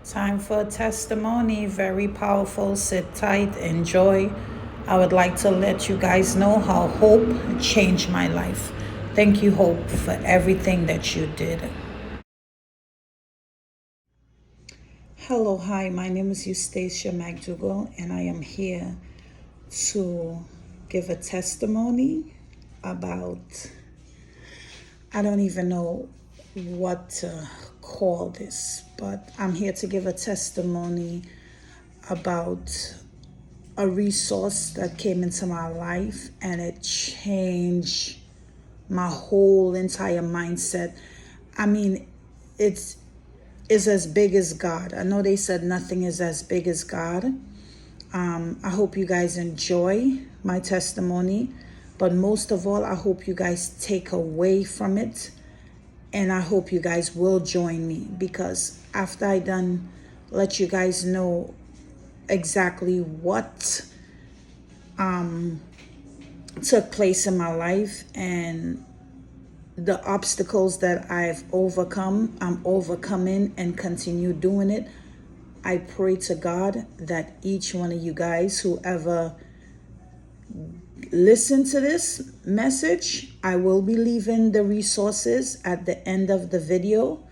Time for a testimony. Very powerful. Sit tight. Enjoy. I would like to let you guys know how hope changed my life. Thank you, Hope, for everything that you did. Hello, hi. My name is Eustacia McDougall, and I am here to give a testimony about, I don't even know what to call this, but I'm here to give a testimony about a resource that came into my life, and it changed my whole entire mindset. I mean, it's is as big as God. I know they said nothing is as big as God. I hope you guys enjoy my testimony, but most of all, I hope you guys take away from it, and I hope you guys will join me, because after I done let you guys know exactly what took place in my life and the obstacles that I've overcome, I'm overcoming and continue doing it. I pray to God that each one of you guys, whoever listen to this message, I will be leaving the resources at the end of the video.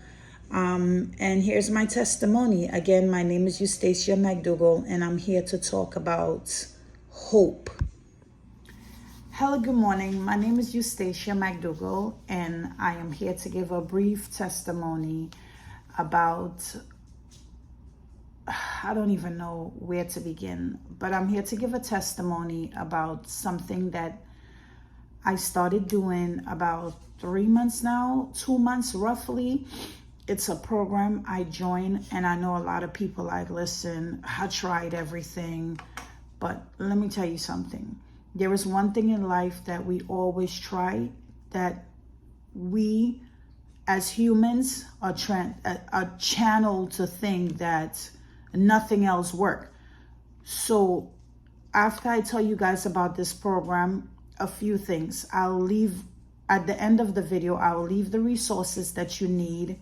And here's my testimony. Again, my name is Eustacia McDougall, and I'm here to talk about hope. Hello, good morning. My name is Eustacia McDougall, and I am here to give a brief testimony about, I don't even know where to begin, but I'm here to give a testimony about something that I started doing about 3 months now, 2 months roughly. It's a program I joined, and I know a lot of people like, listen, I tried everything, but let me tell you something. There is one thing in life that we always try, that we as humans are channeled to think that nothing else works. So after I tell you guys about this program, a few things. I'll leave at the end of the video, I'll leave the resources that you need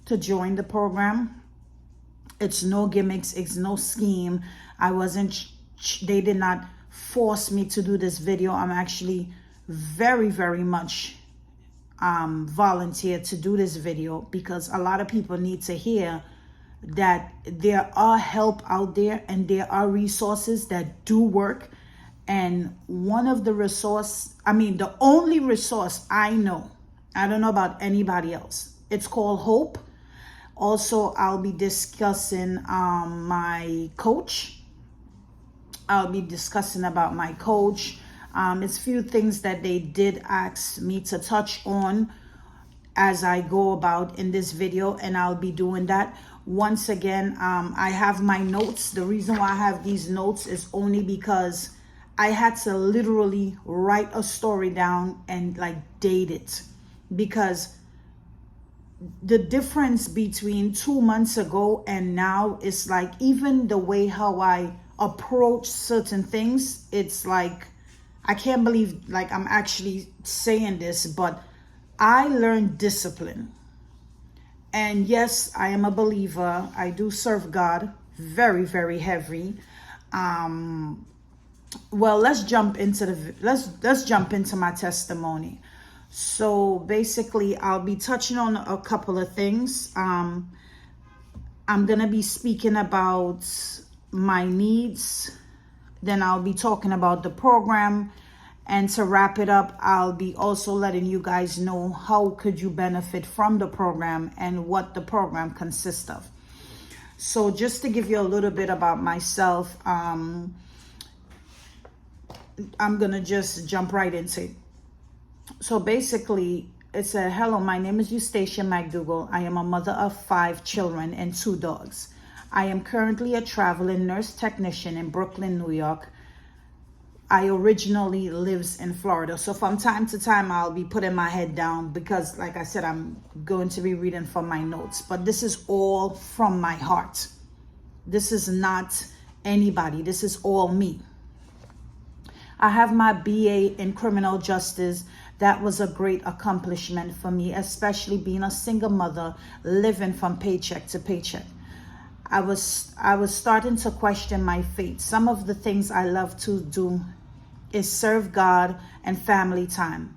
to join the program. It's no gimmicks, it's no scheme. They did not force me to do this video. I'm actually very, very much volunteered to do this video, because a lot of people need to hear that there are help out there and there are resources that do work. And one of the the only resource I know, I don't know about anybody else, it's called hope. Also, I'll be discussing my coach. I'll be discussing about my coach. It's few things that they did ask me to touch on as I go about in this video, and I'll be doing that. Once again, I have my notes. The reason why I have these notes is only because I had to literally write a story down and date it, because the difference between 2 months ago and now is even the way how I approach certain things. It's I can't believe I'm actually saying this, but I learned discipline. And yes, I am a believer. I do serve God very, very heavy. Well, let's jump into my testimony. So basically, I'll be touching on a couple of things. I'm gonna be speaking about my needs, then I'll be talking about the program, and to wrap it up, I'll be also letting you guys know how could you benefit from the program and what the program consists of. So just to give you a little bit about myself, I'm gonna just jump right into it. So basically, it said, hello, my name is Eustacia McDougall. I am a mother of 5 children and 2 dogs. I am currently a traveling nurse technician in Brooklyn, New York. I originally lives in Florida. So from time to time, I'll be putting my head down because, like I said, I'm going to be reading from my notes. But this is all from my heart. This is not anybody. This is all me. I have my BA in criminal justice. That was a great accomplishment for me, especially being a single mother living from paycheck to paycheck. I was starting to question my faith. Some of the things I love to do is serve God and family time.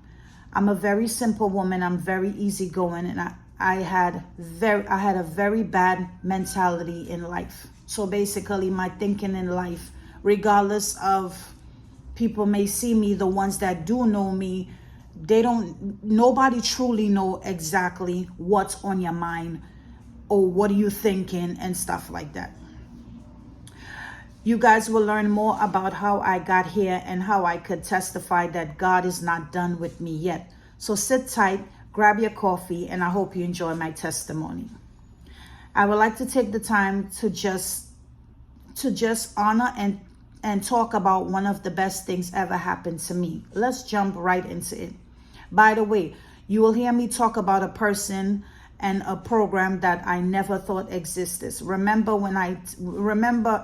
I'm a very simple woman. I'm very easygoing, and I had a very bad mentality in life. So basically, my thinking in life, regardless of people may see me, the ones that do know me, nobody truly know exactly what's on your mind or what are you thinking and stuff like that. You guys will learn more about how I got here and how I could testify that God is not done with me yet. So sit tight, grab your coffee, and I hope you enjoy my testimony. I would like to take the time to just honor and talk about one of the best things ever happened to me. Let's jump right into it. By the way, you will hear me talk about a person and a program that I never thought existed. Remember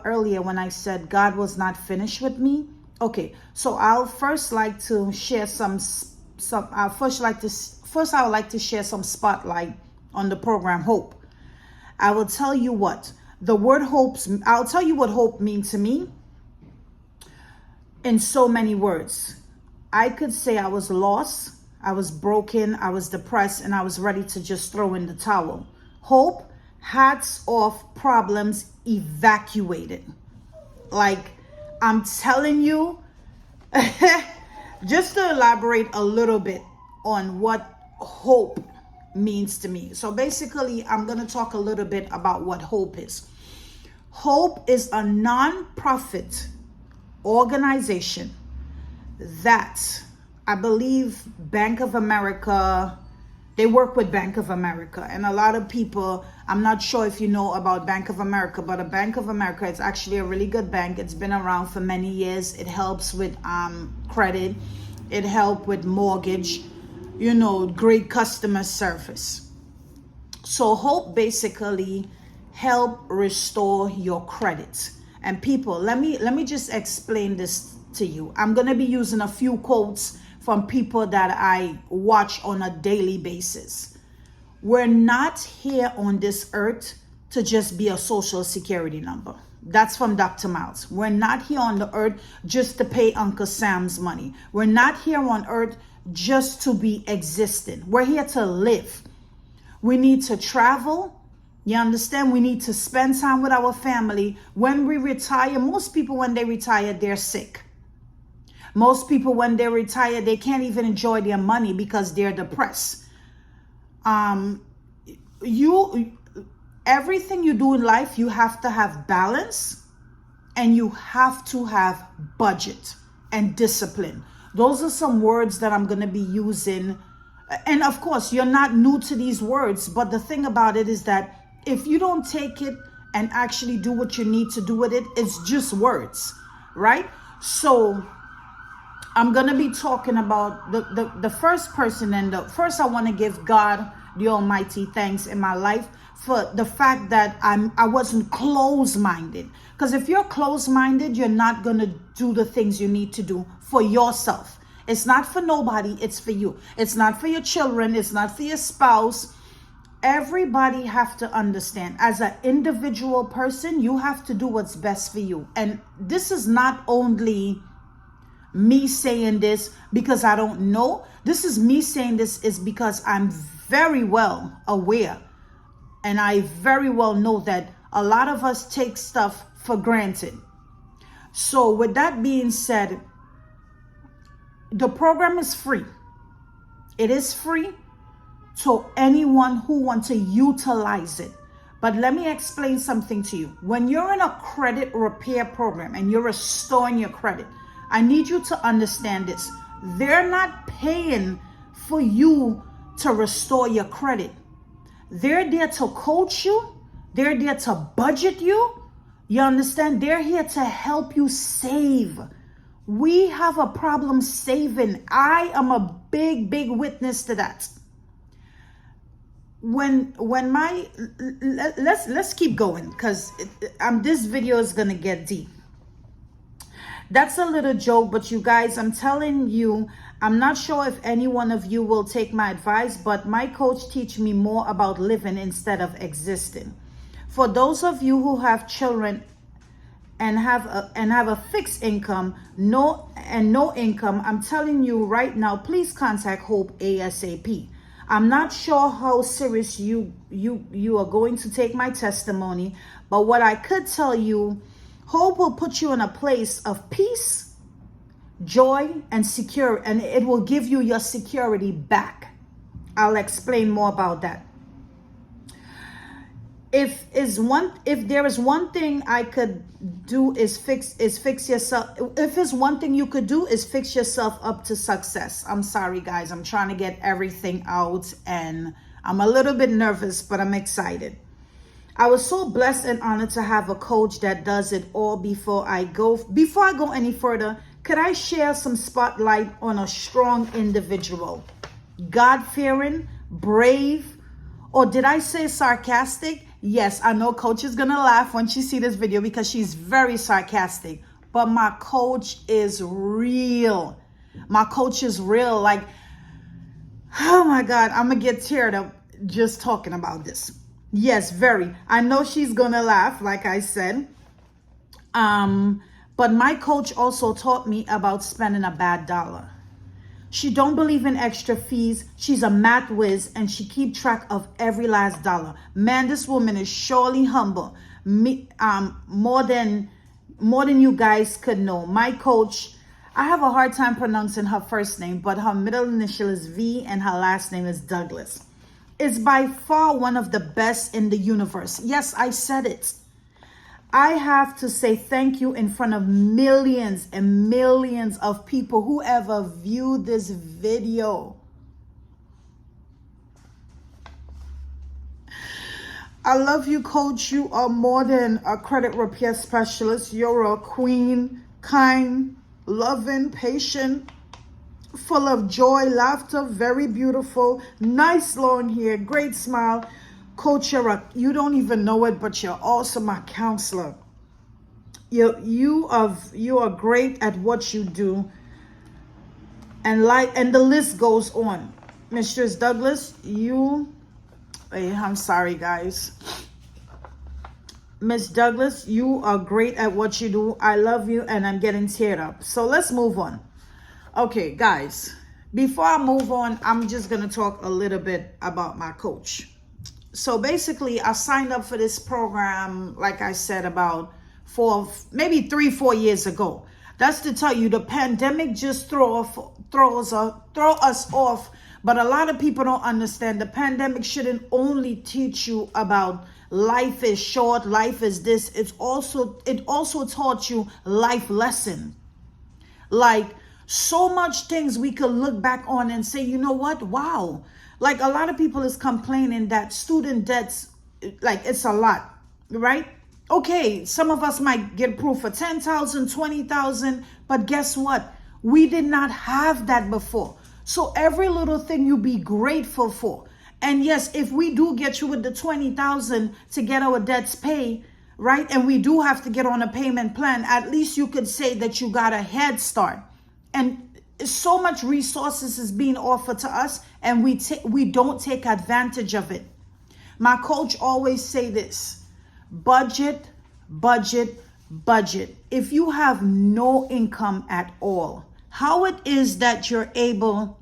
earlier when I said God was not finished with me? Okay, so I'll first like to share I would like to share some spotlight on the program Hope. I will tell you what I'll tell you what hope means to me in so many words. I could say I was lost, I was broken, I was depressed, and I was ready to just throw in the towel. Hope, hats off, problems evacuated. Like, I'm telling you, just to elaborate a little bit on what hope means to me. So basically, I'm going to talk a little bit about what hope is. Hope is a non-profit organization that I believe Bank of America, they work with Bank of America. And a lot of people, I'm not sure if you know about Bank of America, but a Bank of America is actually a really good bank. It's been around for many years. It helps with credit. It helps with mortgage, great customer service. So Hope basically help restore your credit. And people, let me just explain this to you. I'm going to be using a few quotes from people that I watch on a daily basis. We're not here on this earth to just be a social security number. That's from Dr. Miles. We're not here on the earth just to pay Uncle Sam's money. We're not here on earth just to be existing. We're here to live. We need to travel. You understand? We need to spend time with our family. When we retire, most people, when they retire, they're sick. Most people, when they retire, they can't even enjoy their money because they're depressed. Everything you do in life, you have to have balance, and you have to have budget and discipline. Those are some words that I'm going to be using. And of course, you're not new to these words, but the thing about it is that if you don't take it and actually do what you need to do with it, it's just words, right? So I'm going to be talking about the first person, and first I want to give God the Almighty thanks in my life for the fact that I wasn't closed-minded. Because if you're closed-minded, you're not going to do the things you need to do for yourself. It's not for nobody, it's for you. It's not for your children, it's not for your spouse. Everybody have to understand, as an individual person, you have to do what's best for you. And this is not only me saying this because I don't know. This is me saying this is because I'm very well aware, and I very well know that a lot of us take stuff for granted. So with that being said, the program is free. It is free to anyone who wants to utilize it. But let me explain something to you. When you're in a credit repair program and you're restoring your credit, I need you to understand this. They're not paying for you to restore your credit. They're there to coach you. They're there to budget you. You understand? They're here to help you save. We have a problem saving. I am a big witness to that. Let's keep going, because this video is gonna get deep. That's a little joke, but you guys, I'm telling you, I'm not sure if any one of you will take my advice, but my coach teach me more about living instead of existing. For those of you who have children and have a fixed income, no income, I'm telling you right now, please contact Hope ASAP. I'm not sure how serious you are going to take my testimony, but what I could tell you, Hope will put you in a place of peace, joy, and secure, and it will give you your security back. I'll explain more about that. If there is one thing I could do is fix yourself. If there's one thing you could do is fix yourself up to success. I'm sorry guys, I'm trying to get everything out and I'm a little bit nervous, but I'm excited. I was so blessed and honored to have a coach that does it all. Before I go any further, could I share some spotlight on a strong individual? God-fearing, brave, or did I say sarcastic? Yes, I know coach is gonna laugh when she see this video because she's very sarcastic, but my coach is real. My coach is real. Like, oh my God, I'm gonna get teared up just talking about this. Yes, very. I know she's gonna laugh, like I said. But my coach also taught me about spending a bad dollar. She don't believe in extra fees. She's a math whiz and she keep track of every last dollar. Man, this woman is surely humble. More than you guys could know. My coach, I have a hard time pronouncing her first name, but her middle initial is V and her last name is Douglas. Is by far one of the best in the universe. Yes, I said it. I have to say thank you in front of millions and millions of people who ever viewed this video. I love you, coach. You are more than a credit repair specialist. You're a queen, kind, loving, patient, full of joy, laughter, very beautiful, nice long hair, great smile. Coach, you don't even know it, but you're also my counselor. You are great at what you do, and the list goes on. Mistress Douglas, I'm sorry guys. Miss Douglas, you are great at what you do. I love you, and I'm getting teared up. So let's move on. Okay, guys, before I move on, I'm just gonna talk a little bit about my coach. So basically, I signed up for this program, like I said, about maybe 3-4 years ago. That's to tell you, the pandemic just throw us off. But a lot of people don't understand the pandemic shouldn't only teach you about life is short, life is this. It also taught you life lesson. Like so much things we could look back on and say, you know what? Wow. Like a lot of people is complaining that student debts, like it's a lot, right? Okay, some of us might get approved for 10,000, 20,000, but guess what? We did not have that before. So every little thing you be grateful for. And yes, if we do get you with the 20,000 to get our debts paid, right? And we do have to get on a payment plan, at least you could say that you got a head start. And so much resources is being offered to us, and we don't take advantage of it. My coach always say this: budget, budget, budget. If you have no income at all, how it is that you're able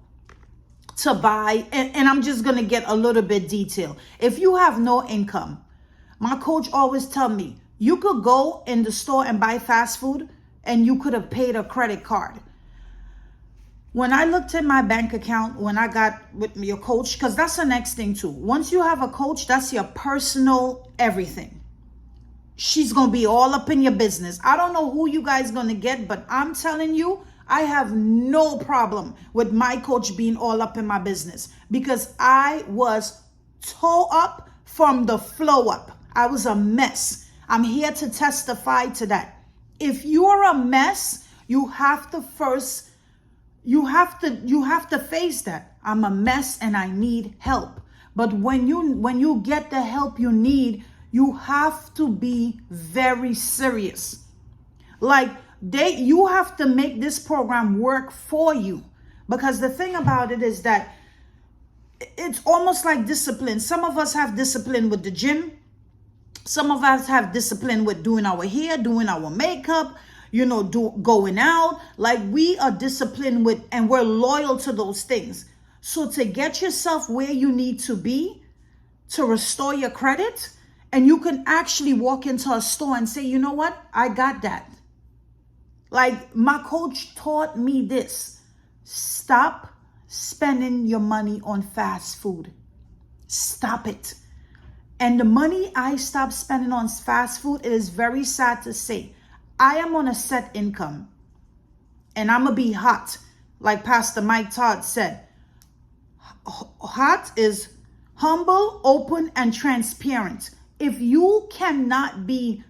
to buy, and I'm just gonna get a little bit detailed. If you have no income, my coach always tell me, you could go in the store and buy fast food and you could have paid a credit card. When I looked at my bank account, when I got with your coach, because that's the next thing too. Once you have a coach, that's your personal everything. She's going to be all up in your business. I don't know who you guys going to get, but I'm telling you, I have no problem with my coach being all up in my business because I was toe up from the flow up. I was a mess. I'm here to testify to that. If you're a mess, you have to face that. I'm a mess and I need help. But when you get the help you need, you have to be very serious. Like you have to make this program work for you, because the thing about it is that it's almost like discipline. Some of us have discipline with the gym. Some of us have discipline with doing our hair, doing our makeup, going out. Like, we are disciplined with, and we're loyal to those things. So to get yourself where you need to be, to restore your credit, and you can actually walk into a store and say, you know what? I got that. Like, my coach taught me this. Stop spending your money on fast food. Stop it. And the money I stopped spending on fast food, it is very sad to say, I am on a set income. And I'm going to be hot. Like Pastor Mike Todd said, hot is humble, open, and transparent. If you cannot be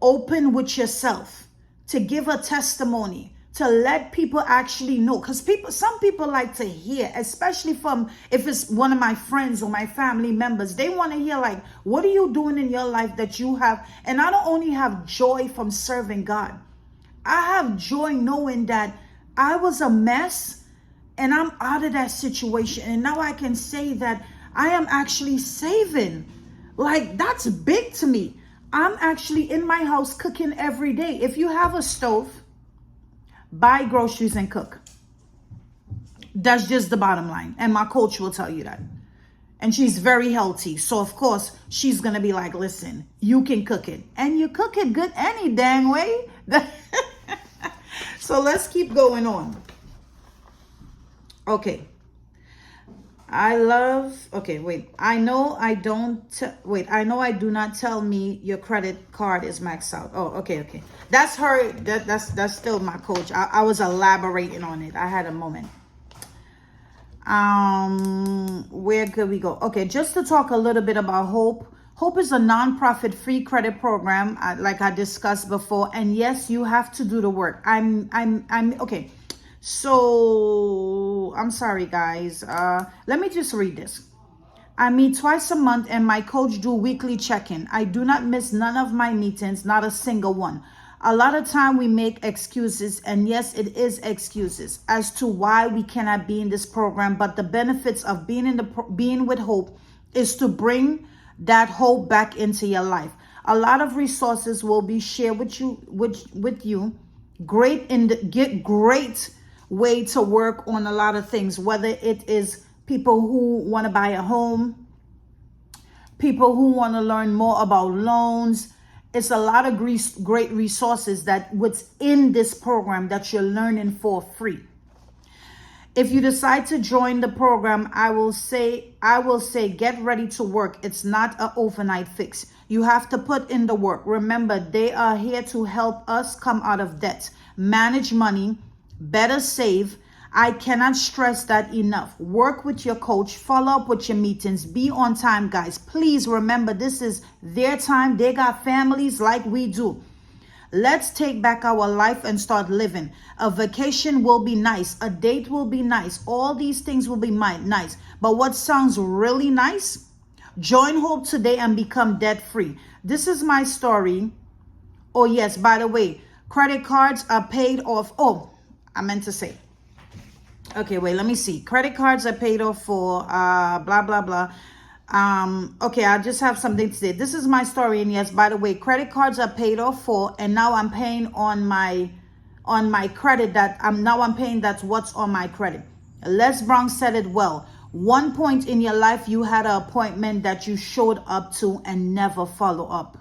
open with yourself to give a testimony, to let people actually know, because some people like to hear, especially from, if it's one of my friends or my family members, they want to hear, like, what are you doing in your life that you have? And I don't only have joy from serving God, I have joy knowing that I was a mess and I'm out of that situation, and now I can say that I am actually saving. Like, that's big to me. I'm actually in my house cooking every day. If you have a stove, buy groceries and cook. That's just the bottom line. And my coach will tell you that. And she's very healthy. So, of course, she's going to be like, listen, you can cook it. And you cook it good any dang way. So let's keep going on. Okay. I know I do not tell me your credit card is maxed out. Oh, okay. That's her. That's still my coach. I was elaborating on it. I had a moment. Where could we go? Okay, just to talk a little bit about Hope. Hope is a nonprofit free credit program, like I discussed before. And yes, you have to do the work. I'm okay. So I'm sorry, guys. Let me just read this. I meet twice a month and my coach do weekly check-in. I do not miss none of my meetings, not a single one. A lot of time we make excuses, and yes, it is excuses as to why we cannot be in this program. But the benefits of being with Hope is to bring that hope back into your life. A lot of resources will be shared with you. Great way to work on a lot of things, whether it is people who want to buy a home, people who want to learn more about loans. It's a lot of great resources that what's in this program that you're learning for free. If you decide to join the program, I will say get ready to work. It's not an overnight fix. You have to put in the work. Remember, they are here to help us come out of debt, manage money, better save. I cannot stress that enough. Work with your coach, follow up with your meetings, be on time, guys. Please remember, this is their time. They got families like we do. Let's take back our life and start living. A vacation will be nice. A date will be nice. All these things will be nice. But what sounds really nice? Join Hope today and become debt free. This is my story. Oh yes, by the way, credit cards are paid off. Oh, I meant to say. Okay, wait, let me see. Credit cards are paid off for blah, blah, blah. Okay, I just have something to say. This is my story. And yes, by the way, credit cards are paid off for. And now I'm paying on my credit I'm paying that's what's on my credit. Les Brown said it well. One point in your life, you had an appointment that you showed up to and never follow up.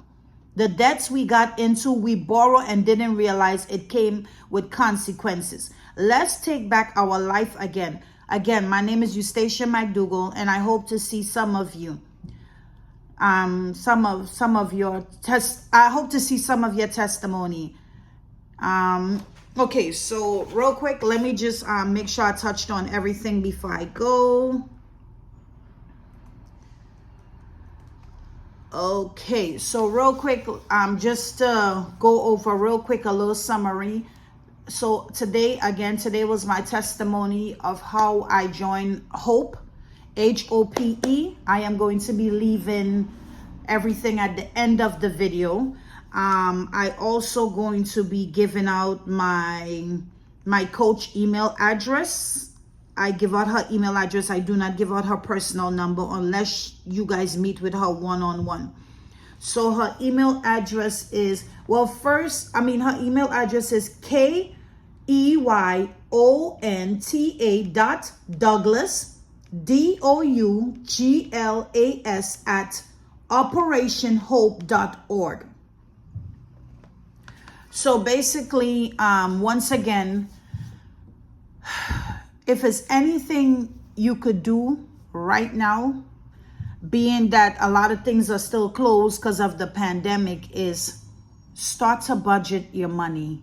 The debts we got into, we borrow and didn't realize it came with consequences. Let's take back our life again. Again, my name is Eustacia McDougall, and I hope to see some of you. I hope to see some of your testimony. Okay, so real quick, let me just make sure I touched on everything before I go. Okay, so real quick, just to go over real quick a little summary. So today was my testimony of how I joined Hope, HOPE. I am going to be leaving everything at the end of the video. I also going to be giving out my coach email address. I give out her email address. I do not give out her personal number unless you guys meet with her one-on-one. So her email address is, well, first, her email address is KEYONTA.Douglas, DOUGLAS at operationhope.org. So basically, once again, if it's anything you could do right now, being that a lot of things are still closed because of the pandemic, is start to budget your money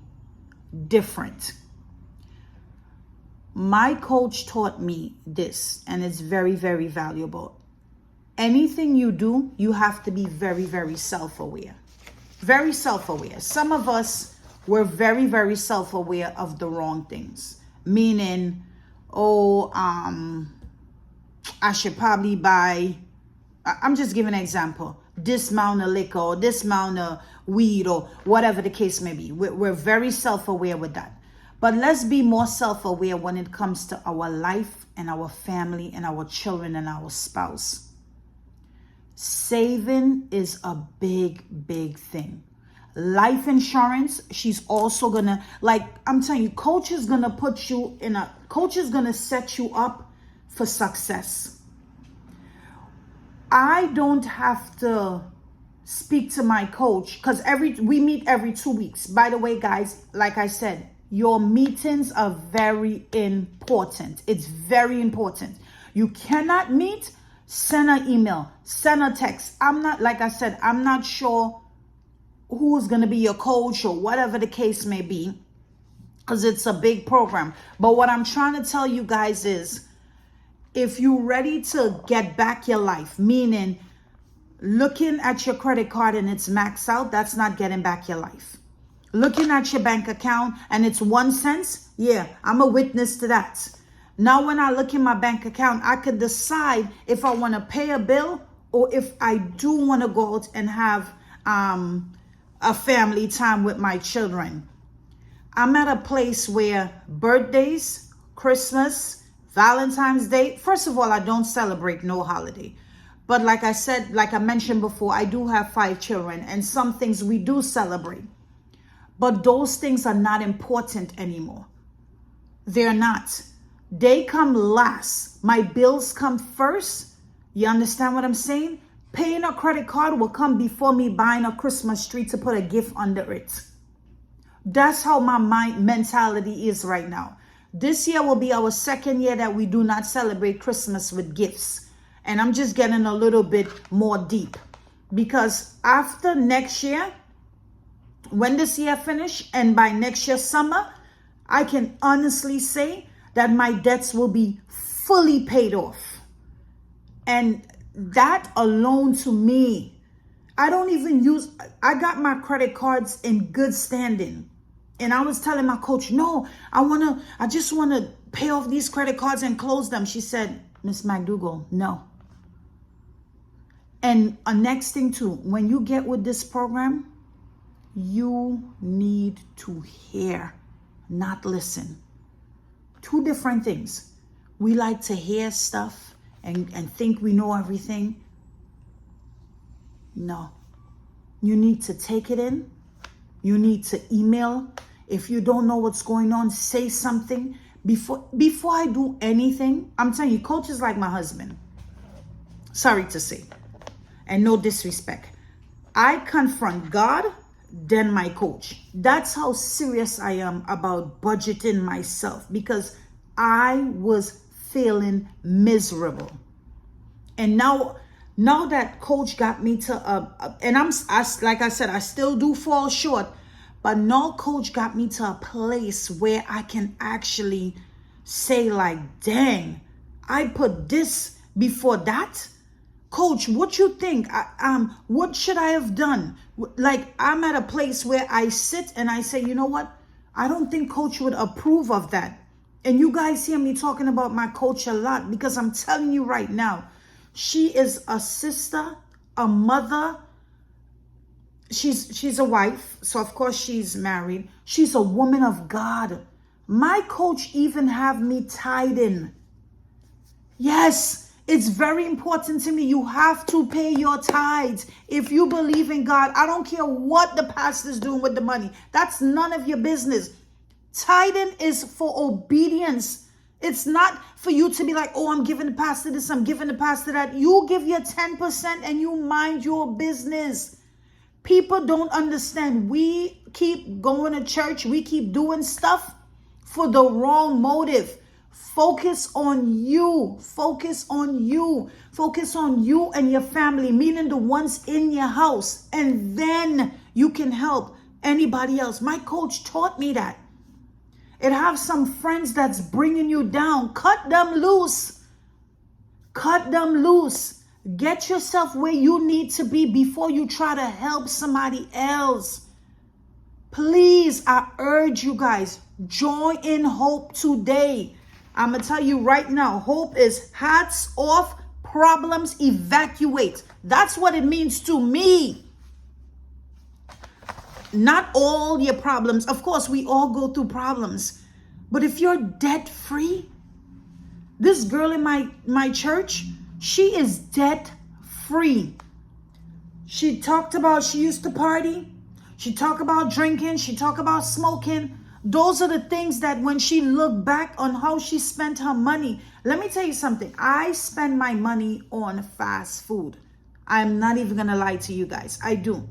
different. My coach taught me this, and it's very, very valuable. Anything you do, you have to be very, very self-aware. Very self-aware. Some of us were very, very self-aware of the wrong things. Meaning, I should probably buy, I'm just giving an example, this amount of liquor or this amount of weed or whatever the case may be. We're very self-aware with that. But let's be more self-aware when it comes to our life and our family and our children and our spouse. Saving is a big, big thing. Life insurance, she's also gonna, like I'm telling you, coach is gonna set you up for success. I don't have to speak to my coach because we meet every 2 weeks. By the way, guys, like I said, your meetings are very important. It's very important. You cannot meet, send an email, send a text. I'm not sure who's going to be your coach or whatever the case may be, because it's a big program. But what I'm trying to tell you guys is, if you're ready to get back your life, meaning looking at your credit card and it's maxed out, that's not getting back your life. Looking at your bank account and it's 1 cent, yeah, I'm a witness to that. Now when I look in my bank account, I could decide if I want to pay a bill or if I do want to go out and have a family time with my children. I'm at a place where birthdays, Christmas, Valentine's Day, first of all, I don't celebrate no holiday. But like I said, like I mentioned before, I do have 5 children and some things we do celebrate. But those things are not important anymore. They're not. They come last. My bills come first. You understand what I'm saying? Paying a credit card will come before me buying a Christmas tree to put a gift under it. That's how my mentality is right now. This year will be our 2nd year that we do not celebrate Christmas with gifts. And I'm just getting a little bit more deep. Because after next year, when this year finish, and by next year summer, I can honestly say that my debts will be fully paid off. And that alone to me, I got my credit cards in good standing. And I was telling my coach, no, I just want to pay off these credit cards and close them. She said, Miss McDougall, no. And a next thing too, when you get with this program, you need to hear, not listen. 2 different things. We like to hear stuff and think we know everything. No. You need to take it in. You need to email. If you don't know what's going on, say something. Before I do anything, I'm telling you, coach is like my husband. Sorry to say. And no disrespect. I confront God, then my coach. That's how serious I am about budgeting myself, because I was feeling miserable. And now that coach got me to like I said, I still do fall short, but now coach got me to a place where I can actually say like, dang, I put this before that. Coach, what you think? What should I have done? Like, I'm at a place where I sit and I say, you know what? I don't think coach would approve of that. And you guys hear me talking about my coach a lot, because I'm telling you right now, she is a sister, a mother. She's a wife, so of course she's married. She's a woman of God. My coach even have me tied in. Yes, It's very important to me. You have to pay your tithes. If you believe in God, I don't care what the pastor's doing with the money. That's none of your business. Tithing is for obedience. It's not for you to be like, oh, I'm giving the pastor this, I'm giving the pastor that. You give your 10% and you mind your business. People don't understand. We keep going to church. We keep doing stuff for the wrong motive. Focus on you. Focus on you. Focus on you and your family, meaning the ones in your house. And then you can help anybody else. My coach taught me that. It have some friends that's bringing you down. Cut them loose. Cut them loose. Get yourself where you need to be before you try to help somebody else. Please, I urge you guys, join in Hope today. I'm going to tell you right now, Hope is hats off, problems evacuate. That's what it means to me. Not all your problems. Of course, we all go through problems. But if you're debt free, this girl in my church, she is debt free. She talked about she used to party. She talked about drinking. She talked about smoking. Those are the things that when she looked back on how she spent her money. Let me tell you something. I spend my money on fast food. I'm not even going to lie to you guys. I do.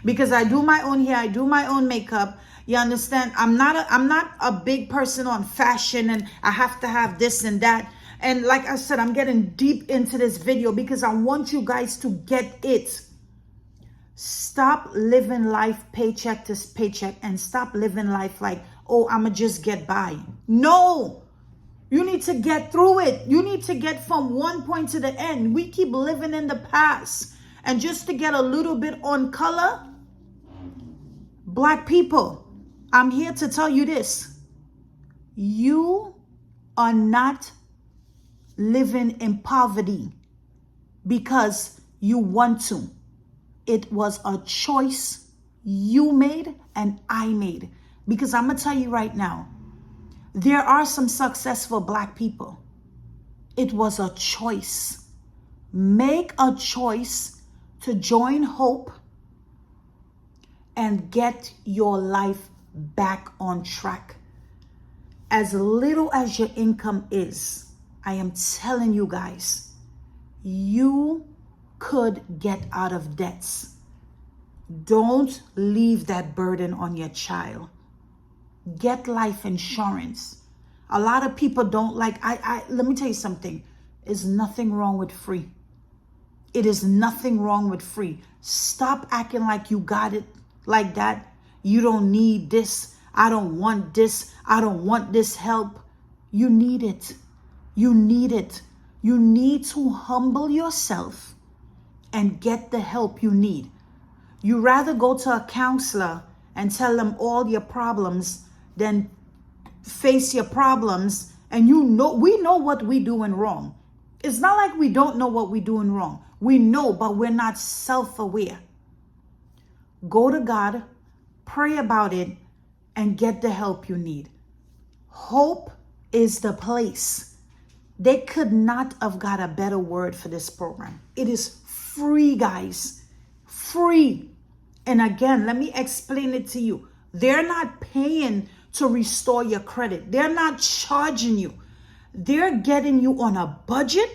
Because I do my own hair. I do my own makeup. You understand? I'm not a big person on fashion and I have to have this and that. And like I said, I'm getting deep into this video because I want you guys to get it. Stop living life paycheck to paycheck and stop living life like, oh, I'ma just get by. No, you need to get through it. You need to get from one point to the end. We keep living in the past. And just to get a little bit on color, Black people, I'm here to tell you this. You are not living in poverty because you want to. It was a choice you made and I made. Because I'm going to tell you right now, there are some successful Black people. It was a choice. Make a choice to join Hope and get your life back on track. As little as your income is, I am telling you guys, you could get out of debts. Don't leave that burden on your child. Get life insurance. A lot of people don't like, let me tell you something. There's nothing wrong with free. It is nothing wrong with free. Stop acting like you got it like that. You don't need this. I don't want this. I don't want this help. You need it. You need it. You need to humble yourself and get the help you need. You rather go to a counselor and tell them all your problems than face your problems. And we know what we're doing wrong. It's not like we don't know what we're doing wrong. We know, but we're not self-aware. Go to God, pray about it, and get the help you need. Hope is the place. They could not have got a better word for this program. It is free, guys. Free. And again, let me explain it to you. They're not paying to restore your credit. They're not charging you. They're getting you on a budget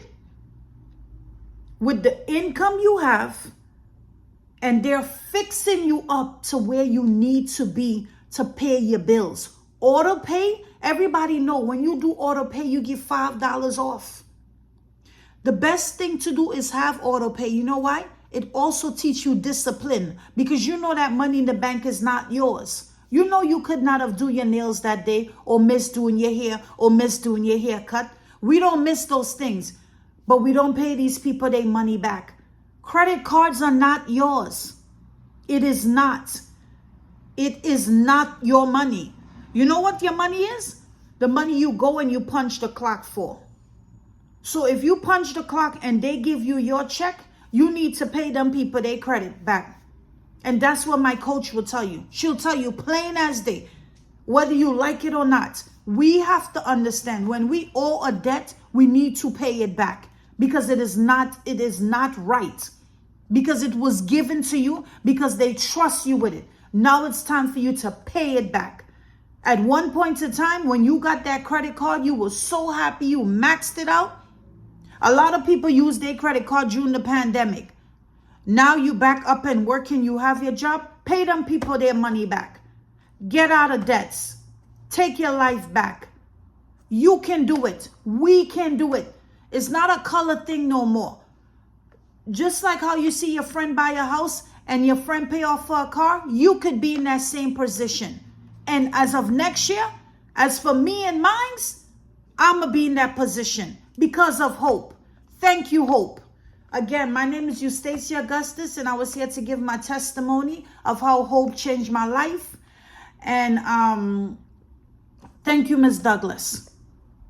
with the income you have, and they're fixing you up to where you need to be to pay your bills. Auto pay, everybody know when you do auto pay, you get $5 off. The best thing to do is have auto pay. You know why? It also teaches you discipline because you know that money in the bank is not yours. You know you could not have do your nails that day or miss doing your hair or miss doing your haircut. We don't miss those things, but we don't pay these people their money back. Credit cards are not yours. It is not. It is not your money. You know what your money is? The money you go and you punch the clock for. So if you punch the clock and they give you your check, you need to pay them people their credit back. And that's what my coach will tell you. She'll tell you plain as day, whether you like it or not. We have to understand when we owe a debt, we need to pay it back because it is not right. Because it was given to you, because they trust you with it. Now it's time for you to pay it back. At one point in time, when you got that credit card, you were so happy you maxed it out. A lot of people use their credit card during the pandemic. Now you back up and working, you have your job, pay them people their money back. Get out of debts. Take your life back. You can do it. We can do it. It's not a color thing no more. Just like how you see your friend buy a house and your friend pay off for a car, you could be in that same position. And as of next year, as for me and mine's, I'm going to be in that position because of Hope. Thank you, Hope. Again, my name is Eustacia Augustus, and I was here to give my testimony of how Hope changed my life. And thank you, Ms. Douglas.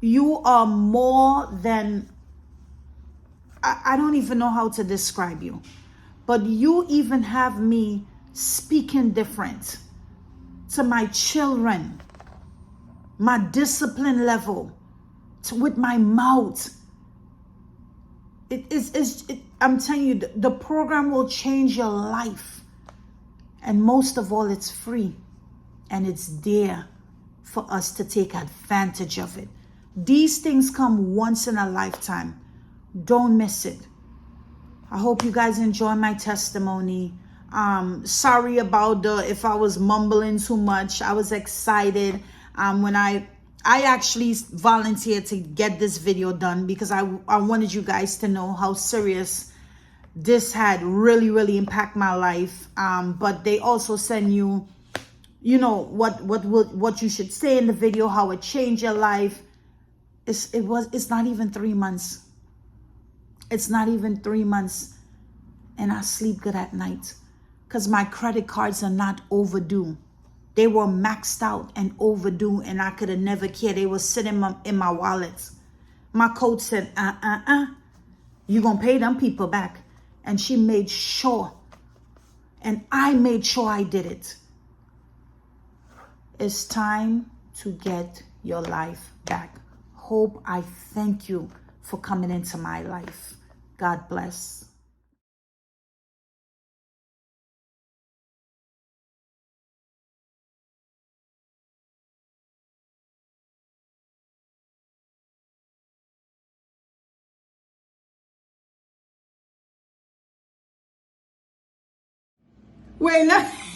You are more than, I don't even know how to describe you, but you even have me speaking different to my children, my discipline level, with my mouth. I'm telling you, the program will change your life. And most of all, it's free. And it's there for us to take advantage of it. These things come once in a lifetime. Don't miss it. I hope you guys enjoy my testimony. Sorry about if I was mumbling too much. I was excited when I actually volunteered to get this video done because I wanted you guys to know how serious this had really impacted my life. But they also send you, what you should say in the video, how it changed your life. It's not even 3 months. It's not even 3 months. And I sleep good at night because my credit cards are not overdue. They were maxed out and overdue, and I could have never cared. They were sitting in my wallet. My coach said, you're going to pay them people back. And she made sure, and I made sure I did it. It's time to get your life back. Hope, I thank you for coming into my life. God bless. Wait, no.